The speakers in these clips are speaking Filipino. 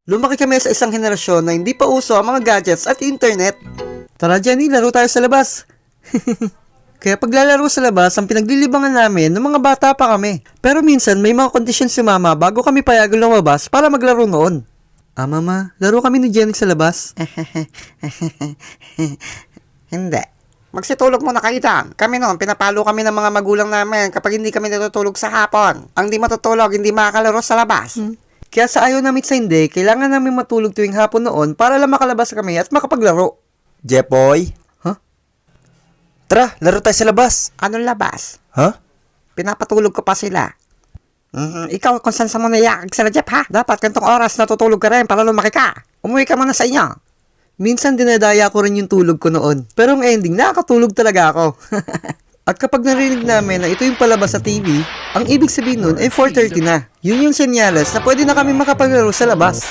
Lumaki kami sa isang henerasyon na hindi pa uso ang mga gadgets at internet. Tara Jenny, laro tayo sa labas. Kaya paglalaro sa labas, ang pinaglilibangan namin ng mga bata pa kami. Pero minsan may mga kondisyon si mama bago kami payagan lumabas para maglaro noon. Mama, laro kami ni Jenny sa labas. Hindi. Magsitulog muna kayo dyan. Kami noon, pinapalo kami ng mga magulang namin kapag hindi kami natutulog sa hapon. Ang di matutulog, hindi makakalaro sa labas. Kaya sa ayaw namin sa hindi, kailangan namin matulog tuwing hapon noon para lang makalabas kami at makapaglaro. Jepoy? Huh? Tara, laro tayo sa labas. Anong labas? Ha? Pinapatulog ko pa sila. Ikaw, kung saan sa mo naiakag sila, Jeff, ha? Dapat kantong oras natutulog ka rin para lumaki ka. Umuwi ka muna sa inyo. Minsan dinadaya ko rin yung tulog ko noon. Pero ang ending, nakakatulog talaga ako. At kapag narinig namin na ito yung palabas sa TV, ang ibig sabihin nun ay 4:30 na. Yun yung senyales na pwede na kami makapaglaro sa labas.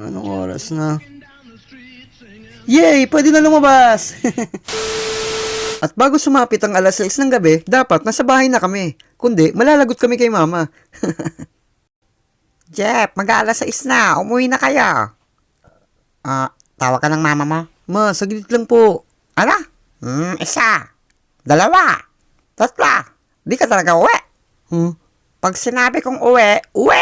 Anong oras na? Yay! Pwede na lumabas! At bago sumapit ang alas 6 ng gabi, dapat nasa bahay na kami. Kundi, malalagot kami kay mama. Jeff, mag-aalas 6 na. Umuwi na kayo. Tawag ka ng mama mo? Ma, saglit lang po. Ano? Isa. Dalawa. Tatla. Di ka talaga uwi. Pag sinabi kong uwi, uwi!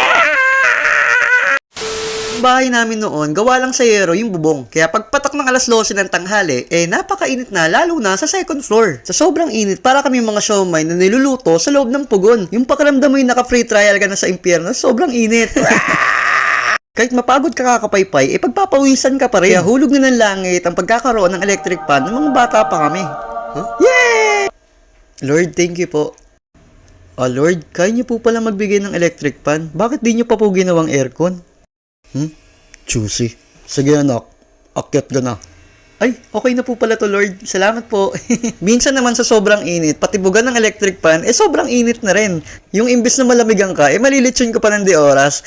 Ang bahay namin noon, gawa lang sa yero yung bubong. Kaya pagpatak ng alas 12 ng tanghali, napakainit na, lalo na sa second floor. Sa sobrang init, para kami mga siomay na niluluto sa loob ng pugon. Yung pakiramdam mo yung naka-free trial ka na sa impyerno, sobrang init. Kahit mapagod ka kakapaypay, pagpapawisan ka pa rin. Kaya hulog na ng langit ang pagkakaroon ng electric fan ng mga bata pa kami. Yay! Lord, thank you po. Lord, kaya niyo po pala magbigay ng electric fan. Bakit di niyo pa po ginawang aircon? Juicy. Sige anak, akyat ka na. Ay, okay na po pala to Lord. Salamat po. Minsan naman sa sobrang init, patibugan ng electric fan, sobrang init na rin. Yung imbes na malamigan ka, malilitsyon ko pa ng di oras.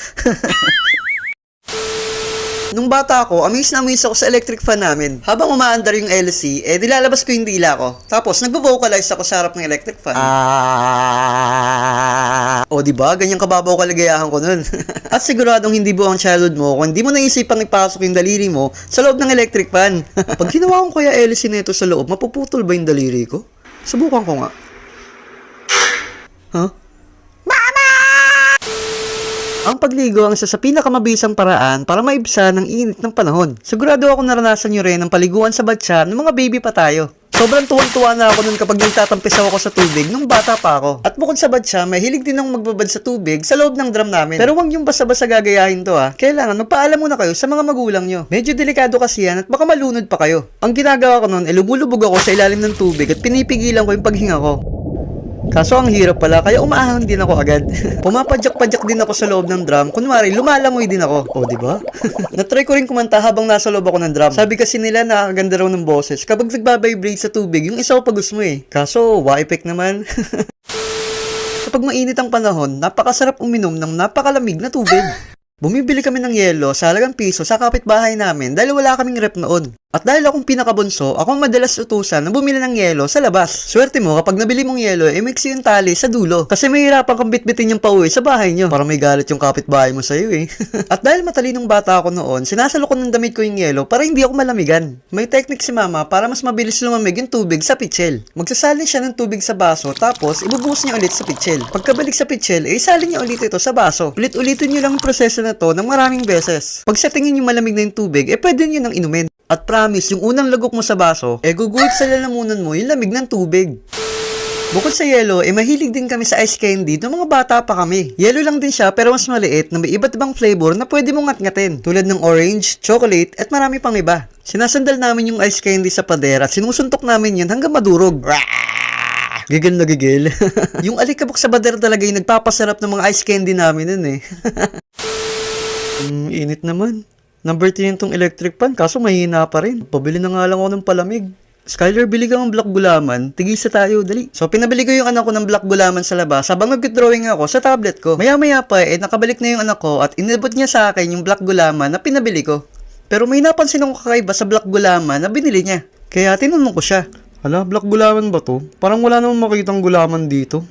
Nung bata ako, amaze na amaze ako sa electric fan namin. Habang umaandar yung LC, nilalabas ko yung dila ko. Tapos, nagvo-vocalize ako sa harap ng electric fan. O diba, ganyan kababaw kaligayahan ko nun. At siguradong hindi buo ang childhood mo kung hindi mo naisipang ipasok yung daliri mo sa loob ng electric fan. Pag ginawa ko kaya LC nito sa loob, mapuputol ba yung daliri ko? Subukan ko nga. Huh? Ang pagligo ang isa sa pinakamabisang paraan para maibsan ng init ng panahon. Sigurado ako naranasan nyo rin ang paliguan sa batya ng mga baby pa tayo. Sobrang tuwang-tuwa na ako nun kapag nagtatampisaw ako sa tubig nung bata pa ako. At bukod sa batya, may hilig din akong magbabad sa tubig sa loob ng drum namin. Pero wag yung basta-basta gagayahin to ha. Kailangan magpaalam muna kayo sa mga magulang nyo. Medyo delikado kasi yan at baka malunod pa kayo. Ang ginagawa ko nun, lumulubog ako sa ilalim ng tubig at pinipigilan ko yung paghinga ko. Kaso ang hirap pala, kaya umahon din ako agad. Pumapadyak-padyak din ako sa loob ng drum. Kunwari, lumalangoy din ako. O, diba? Natry ko rin kumanta habang nasa loob ako ng drum. Sabi kasi nila nakakaganda raw ng boses kapag nagbabibrate sa tubig, yung isa o pagus mo eh. Kaso, wa-effect naman. Kapag mainit ang panahon, napakasarap uminom ng napakalamig na tubig. Bumibili kami ng yelo sa halagang piso sa kapitbahay namin dahil wala kaming rep noon. At dahil akong pinakabunso, akong madalas utusan na bumili ng yelo sa labas. Swerte mo kapag nabili mong yelo, mix yung tali sa dulo. Kasi mahirapan kang bitbitin yung pauwi sa bahay nyo. Para may galit yung kapitbahay mo sa'yo eh. At dahil matalinong bata ako noon, sinasalo ko ng damit ko yung yelo para hindi ako malamigan. May technique si mama para mas mabilis lumamig yung tubig sa pitchel. Magsasalin siya ng tubig sa baso, tapos ibubuhos niya ulit sa pitchel. Pagkabalik sa pitchel, isalin niya ulit ito sa baso. Ulit-ulitin niyo lang ang proseso na to ng maraming beses. Pag sa tingin niyo malamig na yung tubig, pwede niyo nang inumin. At promise, yung unang lagok mo sa baso, guguhit sa lalamunan mo yung lamig ng tubig. Bukod sa yelo, mahilig din kami sa ice candy nung mga bata pa kami. Yelo lang din siya pero mas maliit na may iba't ibang flavor na pwede mong ngat-ngatin. Tulad ng orange, chocolate, at marami pang iba. Sinasandal namin yung ice candy sa pader at sinusuntok namin yan hanggang madurog. Gigil na gigil. Yung alikabok sa pader talaga yung nagpapasarap ng mga ice candy namin nun eh. Init naman. Number 10 tong electric fan, kaso mahina pa rin. Pabili na nga lang ako ng palamig. Skyler, bili ka ng black gulaman. Tigisa tayo, dali. So, pinabili ko yung anak ko ng black gulaman sa labas habang nag-drawing ako sa tablet ko. Maya-maya pa, nakabalik na yung anak ko at inabot niya sa akin yung black gulaman na pinabili ko. Pero may napansin akong kakaiba sa black gulaman na binili niya. Kaya tinanong ko siya, hala, black gulaman ba to? Parang wala namang makitang gulaman dito.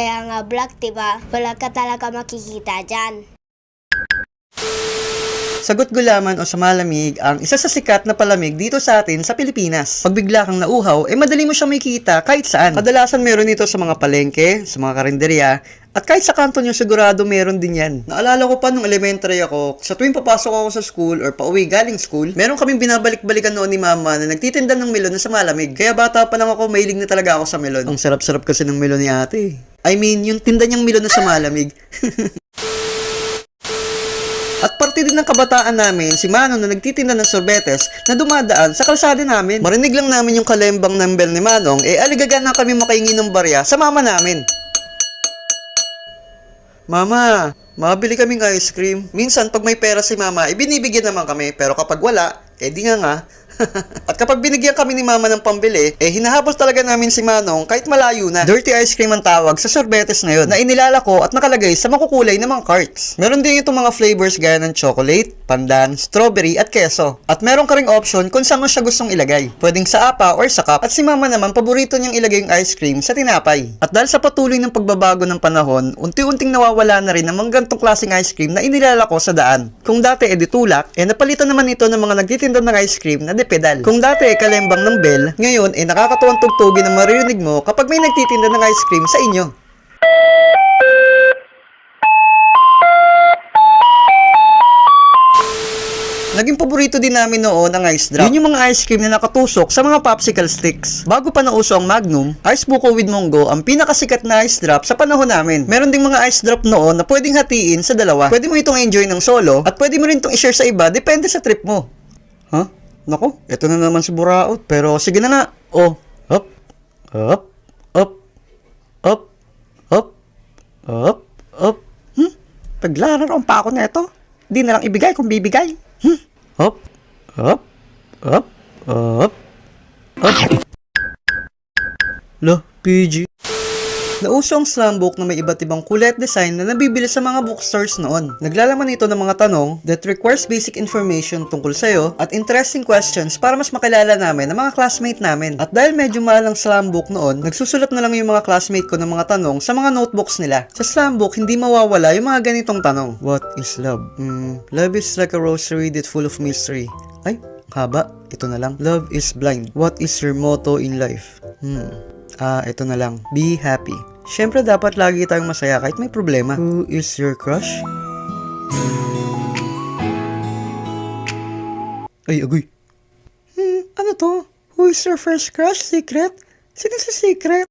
Kaya nga black, diba? Wala ka talaga makikita dyan. Sagot gulaman o sa malamig ang isa sa sikat na palamig dito sa atin sa Pilipinas. Pag bigla kang nauhaw, madali mo siyang makikita kahit saan. Kadalasan meron ito sa mga palengke, sa mga karinderya, at kahit sa kanto nyo sigurado meron din yan. Naalala ko pa nung elementary ako, sa tuwing papasok ako sa school or pauwi galing school, meron kaming binabalik-balikan noon ni mama na nagtitinda ng melon na sa malamig. Kaya bata pa lang ako, mahilig na talaga ako sa melon. Ang sarap-sarap kasi ng melon ni ate. I mean, yung tinda niyang melon na sa malamig. At parte din ng kabataan namin, si Manong na nagtitinda ng sorbetes na dumadaan sa kalsada namin. Marinig lang namin yung kalembang ng bell ni Manong, aligagan na kami makahingi ng barya sa mama namin. Mama, mabili kaming ice cream. Minsan, pag may pera si mama, binibigyan naman kami. Pero kapag wala, di nga. At kapag binigyan kami ni mama ng pambili, hinahabol talaga namin si Manong kahit malayo na. Dirty ice cream ang tawag sa sorbetes na yun, na inilalako at nakalagay sa makukulay na mga carts. Meron din itong mga flavors gaya ng chocolate, pandan, strawberry at keso. At meron ka ring option kung saan mo siya gustong ilagay. Pwedeng sa apa or sa cup. At si mama naman, paborito niyang ilagay yung ice cream sa tinapay. At dahil sa patuloy ng pagbabago ng panahon, unti-unting nawawala na rin ang mga gantong klaseng ice cream na inilalako sa daan. Kung dati tulak, napalitan naman ito ng mga nagtitinda ng ice cream na pedal. Kung dati kalembang ng bell, ngayon nakakatuwang tugtugin na maririnig mo kapag may nagtitinda ng ice cream sa inyo. Naging paborito din namin noon ang ice drop. Yun yung mga ice cream na nakatusok sa mga popsicle sticks. Bago pa nauso ang Magnum, Ice Buko with Mongo ang pinakasikat na ice drop sa panahon namin. Meron ding mga ice drop noon na pwedeng hatiin sa dalawa. Pwede mo itong enjoy ng solo at pwede mo rin itong i-share sa iba, depende sa trip mo. Huh? Nako, ito na naman si Buraot. Pero sige na nga. Oh, up, up, up, up, up, up, up. Paglalaroon pa ako neto. Di na lang ibigay kung bibigay. Up, up, up, up, up. Lo, PG. Nauso ang slam book na may iba't ibang kulay at design na nabibili sa mga bookstores noon. Naglalaman ito ng mga tanong that requires basic information tungkol sa'yo at interesting questions para mas makilala namin ang mga classmate namin. At dahil medyo mahal ang slam book noon, nagsusulat na lang yung mga classmate ko ng mga tanong sa mga notebooks nila. Sa slam book, hindi mawawala yung mga ganitong tanong. What is love? Love is like a rosary that's full of mystery. Ay, haba. Ito na lang. Love is blind. What is your motto in life? Ito na lang. Be happy. Siyempre, dapat lagi tayong masaya kahit may problema. Who is your crush? Ay, agoy. Ano to? Who is your first crush? Secret? Sino si Secret?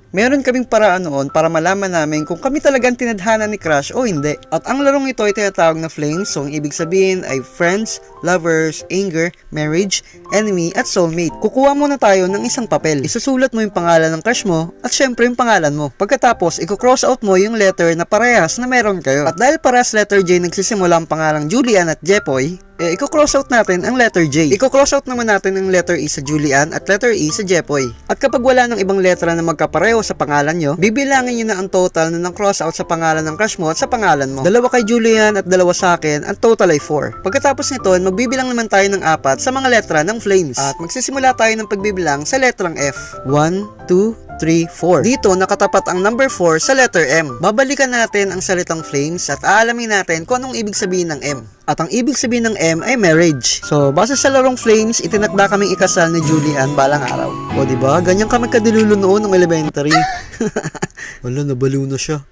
Meron kaming paraan noon para malaman namin kung kami talagang tinadhana ni crush o hindi. At ang larong ito ay tinatawag na flames, so ang ibig sabihin ay friends, lovers, anger, marriage, enemy, at soulmate. Kukuha muna tayo ng isang papel. Isusulat mo yung pangalan ng crush mo at syempre yung pangalan mo. Pagkatapos, i-cross out mo yung letter na parehas na meron kayo. At dahil parehas letter J nagsisimula ang pangalang Julian at Jepoy, i-cross out natin ang letter J. I-cross out naman natin ang letter E sa Julian at letter E sa Jepoy. At kapag wala ng ibang letra na magkapareho sa pangalan nyo, bibilangin nyo na ang total na cross out sa pangalan ng crush mo at sa pangalan mo. 2 kay Julian at 2 sa akin, ang total ay 4. Pagkatapos nito, magbibilang naman tayo ng 4 sa mga letra ng flames. At magsisimula tayo ng pagbibilang sa letrang F. 1, 2, 3, 4. Dito, nakatapat ang number 4 sa letter M. Babalikan natin ang salitang flames at aalamin natin kung anong ibig sabihin ng M. At ang ibig sabihin ng M ay marriage. So, base sa larong flames, itinakda kaming ikasal ni Julian balang araw. O, diba? Ganyan kami kadilulo noon ng elementary. Wala, nabaliw na siya.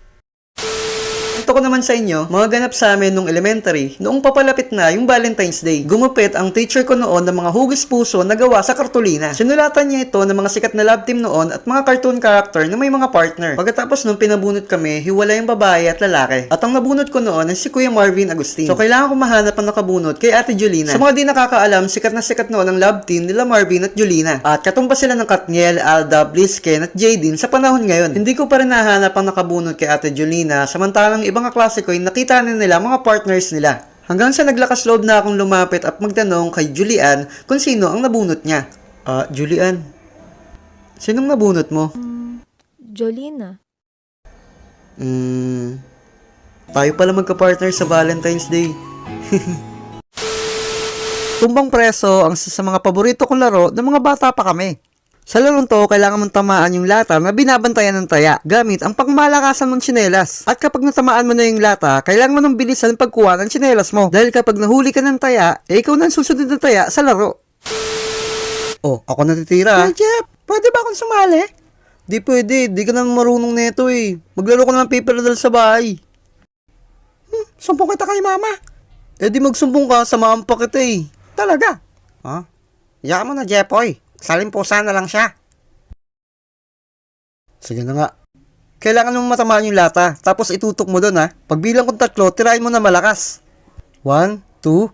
Ito ko naman sa inyo, mga ganap sa amin nung elementary, noong papalapit na yung Valentine's Day. Gumupit ang teacher ko noon ng mga hugis puso na gawa sa kartulina. Sinulatan niya ito ng mga sikat na love team noon at mga cartoon character na may mga partner. Pagkatapos nung pinabunot kami, hiwalay yung babae at lalaki. At ang nabunot ko noon ay si Kuya Marvin Agustin. So kailangan ko mahanap ang nakabunot kay Ate Julina. Sa mga di nakakaalam, sikat noon ang love team nila Marvin at Julina. At katumpa sila ng Katniel, Alda, Bliss, Ken at Jaden sa panahon ngayon. Hindi ko pa rin nahanap ang nakabunot kay Ate Julina, samantalang ibang kaklase ko ay nakita na nila mga partners nila. Hanggang sa naglakas loob na akong lumapit at magtanong kay Julian kung sino ang nabunot niya. Julian, sinong nabunot mo? Jolina. Tayo pala magka-partner sa Valentine's Day. Tumbang Preso ang isa sa mga paborito kong laro ng mga bata pa kami. Sa larong to, kailangan mong tamaan yung lata na binabantayan ng taya gamit ang pangmalakasan mong tsinelas. At kapag natamaan mo na yung lata, kailangan mo nang bilisan ang pagkuha ng tsinelas mo. Dahil kapag nahuli ka ng taya, ikaw na ang susunod na taya sa laro. Oh, ako natitira. Hey, Jeff, pwede ba akong sumali? Di pwede, di ka nang marunong neto eh. Maglaro ka ng paper doll sa bahay. Sumpong kita kay mama. Eh di magsumbong ka, samahan pa kita eh. Talaga? Ha? Iyakan mo na, Jepoy. Salimpusa na lang siya. Sige na nga. Kailangan mo matamaan yung lata, tapos itutok mo doon ha. Pagbilang kong 3, tirahin mo na malakas. 1, 2.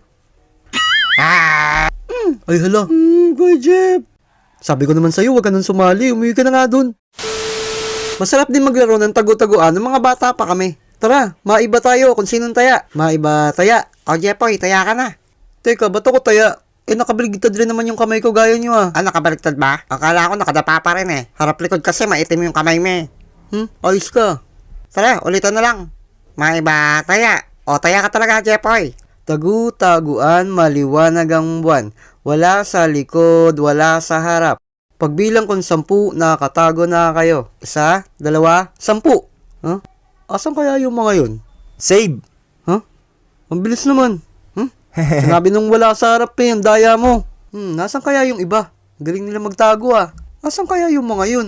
Ay hala. Kuya Jeff. Sabi ko naman sa'yo, huwag ka nang sumali. Umuwi ka na nga doon. Masarap din maglaro ng tagu-taguan ng mga bata pa kami. Tara, maiba tayo kung sinong taya. Maiba taya. O, Jepoy, taya ka na. Teka, ba't ako taya? Eh, nakabaligtad rin naman yung kamay ko gaya nyo ah. Ah, nakabaliktad ba? Akala ko nakadapa pa rin eh. Harap likod kasi maitim yung kamay mo eh. Ayos ka. Tara, ulitin na lang. Maiba taya. O, taya ka talaga, Jepoy. Tagu-taguan, maliwanag ang buwan. Wala sa likod, wala sa harap. Pagbilang kong 10, nakatago na kayo. 1, 2, 10. Huh? Asan kaya yung mga yun? Save. Ang bilis naman. Sinabi nung wala sa harap eh, ang daya mo. Nasan kaya yung iba? Galing nila magtago ah. Asan kaya yung mga yun?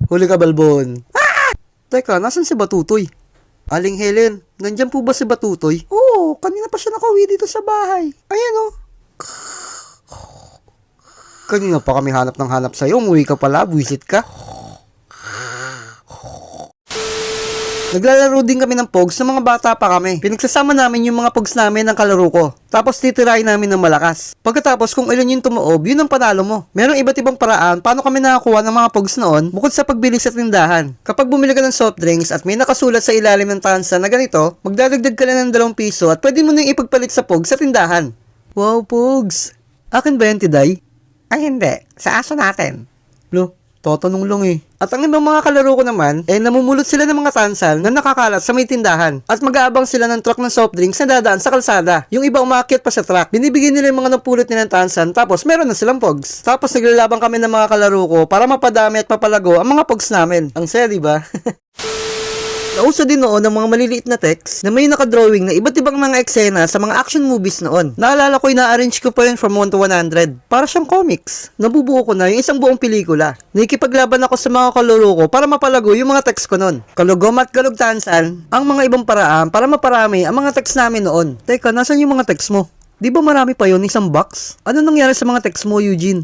Huli ka, Balbon. Teka, nasan si Batutoy? Aling Helen, nandyan po ba si Batutoy? Oo, kanina pa siya nakauwi dito sa bahay. Ayan o. Kanina pa kami hanap ng hanap sa'yo. Umuwi ka pala, buwisit ka. Naglalaro din kami ng pogs ng mga bata pa kami. Pinagsasama namin yung mga pogs namin ng kalaro ko. Tapos titirahin namin ng malakas. Pagkatapos kung ilan yung tumaob, yun ang panalo mo. Merong iba't ibang paraan paano kami nakakuha ng mga pogs noon bukod sa pagbili sa tindahan. Kapag bumili ka ng soft drinks at may nakasulat sa ilalim ng tansa na ganito, magdadagdag ka lang ng 2 piso at pwede mo nang ipagpalit sa pogs sa tindahan. Wow, pogs! Akin ba yan, Tiday? Ay hindi, sa aso natin. Lo, tatanong lang eh. At ang ibang mga kalaro ko naman, namumulot sila ng mga tansal na nakakalat sa may tindahan. At mag-aabang sila ng truck ng soft drinks na dadaan sa kalsada. Yung iba umakyat pa sa truck. Binibigyan nila yung mga napulot nilang tansan, tapos meron na silang pogs. Tapos naglalabang kami ng mga kalaro ko para mapadami at mapalago ang mga pogs namin. Ang saya, diba? Nauso din noon ang mga maliliit na text na may nakadrawing na iba't ibang mga eksena sa mga action movies noon. Naalala ko, ina-arrange ko pa yun from 1 to 100. Para siyang comics. Nabubuo ko na yung isang buong pelikula. Nakikipaglaban ako sa mga kalaro ko para mapalago yung mga text ko noon. Kalugom at kalugtansan ang mga ibang paraan para maparami ang mga text namin noon. Teka, nasan yung mga text mo? Di ba marami pa yun, isang box? Ano nangyari sa mga text mo, Eugene?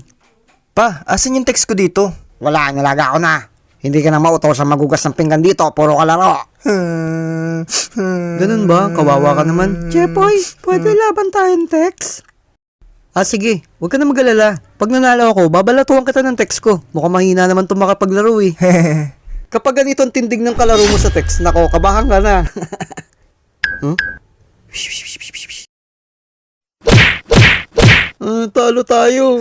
Pa, asan yung text ko dito? Wala, nalaga ako na. Hindi ka na mautos sa magugas ng pinggan dito, puro kalaro. Ganun ba? Kawawa ka naman. Jepoy, pwede laban tayong text? Sige. Huwag ka na mag-alala. Pag nanalo ako, babalatuhan kita ng text ko. Mukhang mahina naman itong makapaglaro eh. Kapag ganito ang tindig ng kalaro mo sa text, nako, kabahan ka na. Talo tayo.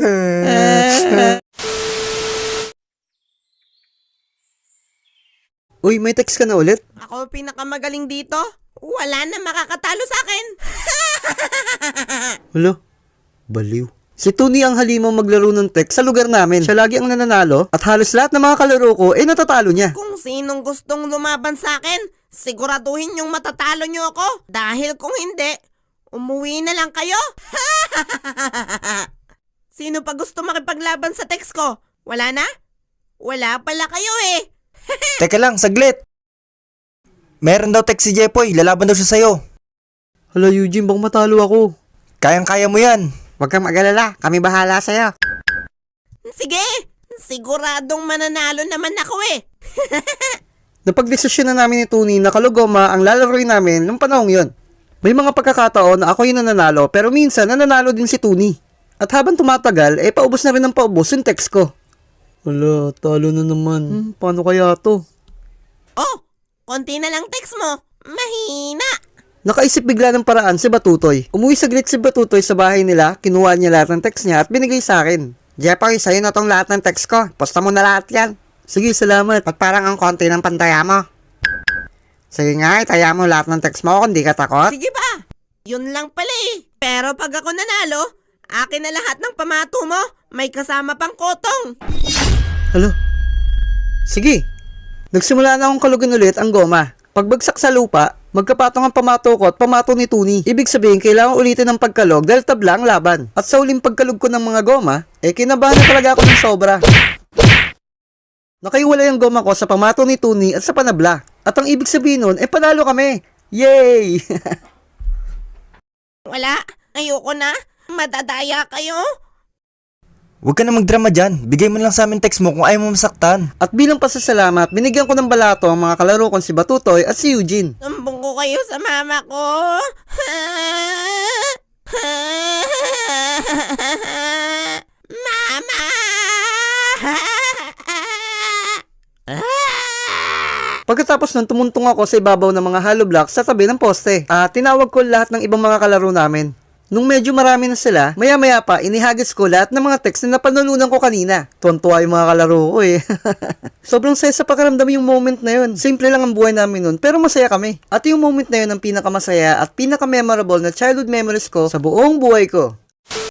Uy, may text ka na ulit? Ako ang pinakamagaling dito. Wala na makakatalo sa akin. Hello? Baliw. Si Tony ang halimang maglaro ng text sa lugar namin. Siya lagi ang nananalo at halos lahat ng mga kalaro ko natatalo niya. Kung sinong gustong lumaban sa akin, siguraduhin yung matatalo nyo ako. Dahil kung hindi, umuwi na lang kayo. Sino pa gusto makipaglaban sa text ko? Wala na? Wala pala kayo eh. Teka lang, saglit. Meron daw text si Jepoy, lalaban daw siya sa'yo. Hala Eugene, bang matalo ako? Kayang-kaya mo yan. Huwag kang mag-alala, kami bahala sa'yo. Sige, siguradong mananalo naman ako eh. Napagdesisyon na namin ni Tony na kalugoma ang lalaroin namin nung panahong yon. May mga pagkakataon na ako yung nananalo pero minsan nananalo din si Tony. At habang tumatagal, paubos na rin ng paubos yung text ko. Wala, talo na naman. Paano kaya to? Oh, konti na lang text mo. Mahina. Nakaisip bigla ng paraan si Batutoy. Umuwi saglit si Batutoy sa bahay nila, kinuha niya lahat ng text niya at binigay sa akin. Jepoy, sa'yo na tong lahat ng text ko. Posta mo na lahat yan. Sige, salamat. At parang ang konti ng pantaya mo. Sige nga, itaya mo lahat ng text mo kung di ka takot. Sige ba? Yun lang pala eh. Pero pag ako nanalo, akin na lahat ng pamato mo. May kasama pang kotong. Alo? Sige. Nagsimula na akong kalugin ulit ang goma. Pagbagsak sa lupa, magkapatong ang pamato ko at pamato ni Tuni. Ibig sabihin, kailangan ulitin ang pagkalog dahil tabla ang laban. At sa uling pagkalog ko ng mga goma, kinabahan na talaga ako ng sobra. Nakaiwala yung goma ko sa pamato ni Tuni at sa panabla. At ang ibig sabihin nun, panalo kami. Yay! Wala, ayoko na. Madadaya kayo. Huwag ka na magdrama dyan. Bigay mo lang sa amin text mo kung ayaw mo masaktan. At bilang pasasalamat, binigyan ko ng balato ang mga kalaro kong si Batutoy at si Eugene. Sumbong ko kayo sa mama ko. Mama! Pagkatapos nun, tumuntong ako sa ibabaw ng mga hollow blocks sa tabi ng poste. Tinawag ko lahat ng ibang mga kalaro namin. Nung medyo marami na sila, maya-maya pa, inihagis ko lahat ng mga text na napanulunan ko kanina. Tuwan-tuwa yung mga kalaro ko Sobrang saya sa pakiramdam yung moment na yun. Simple lang ang buhay namin nun, pero masaya kami. At yung moment na yun ang pinakamasaya at pinaka-memorable na childhood memories ko sa buong buhay ko.